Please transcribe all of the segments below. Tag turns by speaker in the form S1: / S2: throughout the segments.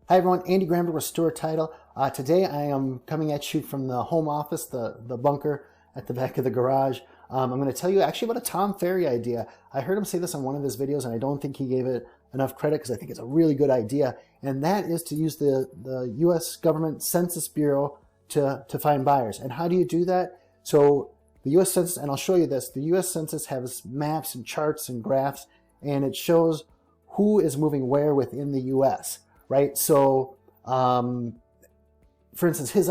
S1: Hi everyone, Andy Granberg with Stewart Title. Today I am coming at you from the home office, the bunker at the back of the garage. I'm going to tell you actually about a Tom Ferry idea. I heard him say this on one of his videos and I don't think he gave it enough credit because I think it's a really good idea. And that is to use the U.S. government Census Bureau to find buyers. And how do you do that? So the U.S. Census, and I'll show you this, the U.S. Census has maps and charts and graphs, and it shows who is moving where within the U.S., right? So, for instance, his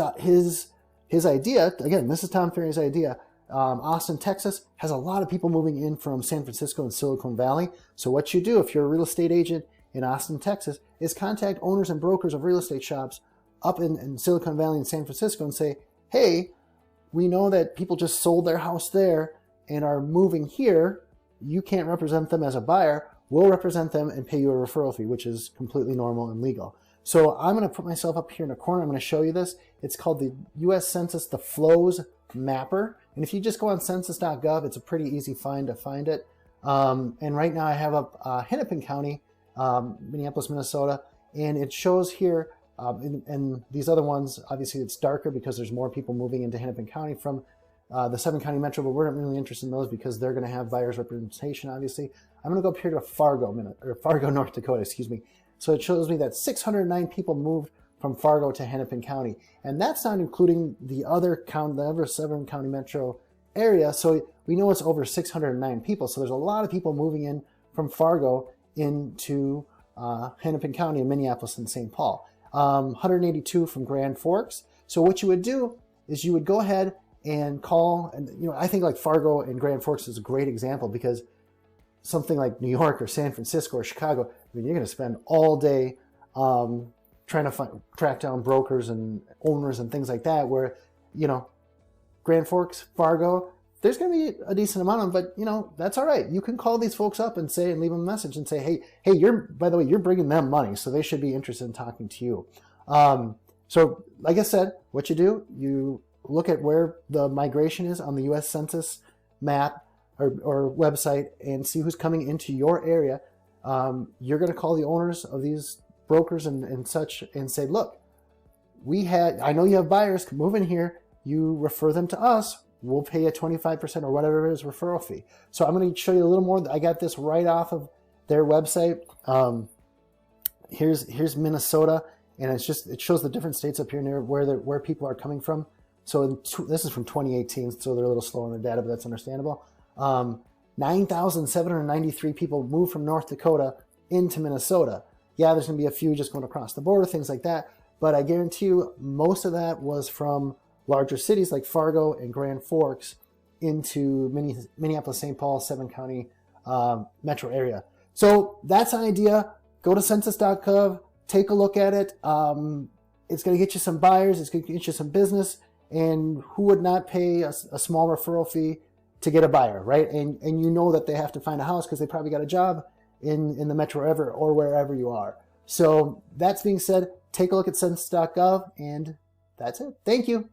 S1: idea, again, this is Tom Ferry's idea. Austin, Texas has a lot of people moving in from San Francisco and Silicon Valley. So what you do if you're a real estate agent in Austin, Texas, is contact owners and brokers of real estate shops up in Silicon Valley and San Francisco and say, hey, we know that people just sold their house there and are moving here. You can't represent them as a buyer. We'll represent them and pay you a referral fee, which is completely normal and legal. So I'm going to put myself up here in the corner. I'm going to show you this. It's called the U.S. Census, the Flows Mapper. And if you just go on census.gov, it's a pretty easy find to find it. And right now I have up Hennepin County, Minneapolis, Minnesota, and it shows here, and these other ones, obviously it's darker because there's more people moving into Hennepin County from the 7-county metro, but we're not really interested in those because they're going to have buyers representation, obviously. I'm going to go up here to Fargo, North Dakota, excuse me. So it shows me that 609 people moved from Fargo to Hennepin County. And that's not including the other 7-county metro area. So we know it's over 609 people. So there's a lot of people moving in from Fargo into Hennepin County and Minneapolis and St. Paul. 182 from Grand Forks. So what you would do is you would go ahead and call, and I think like Fargo and Grand Forks is a great example because something like New York or San Francisco or Chicago, I mean, you're going to spend all day trying to track down brokers and owners and things like that, where, Grand Forks, Fargo, there's going to be a decent amount of them, but, that's all right. You can call these folks up and leave them a message and say, hey, by the way, you're bringing them money, so they should be interested in talking to you. So like I said, what you do, you look at where the migration is on the U.S. Census map or website and see who's coming into your area. You're going to call the owners of these brokers and such and say, look, I know you have buyers, move in here. You refer them to us. We'll pay you 25% or whatever it is referral fee. So I'm going to show you a little more. I got this right off of their website. Here's Minnesota, and it shows the different states up here near where people are coming from. So this is from 2018, so they're a little slow on their data, but that's understandable. 9,793 people moved from North Dakota into Minnesota. Yeah, there's going to be a few just going across the border, things like that. But I guarantee you most of that was from larger cities like Fargo and Grand Forks into Minneapolis, St. Paul, 7-county metro area. So that's an idea. Go to census.gov, take a look at it. It's going to get you some buyers. It's going to get you some business. And who would not pay a small referral fee to get a buyer, right? And you know that they have to find a house because they probably got a job in the metro or wherever you are. So that's being said, take a look at census.gov, and that's it. Thank you.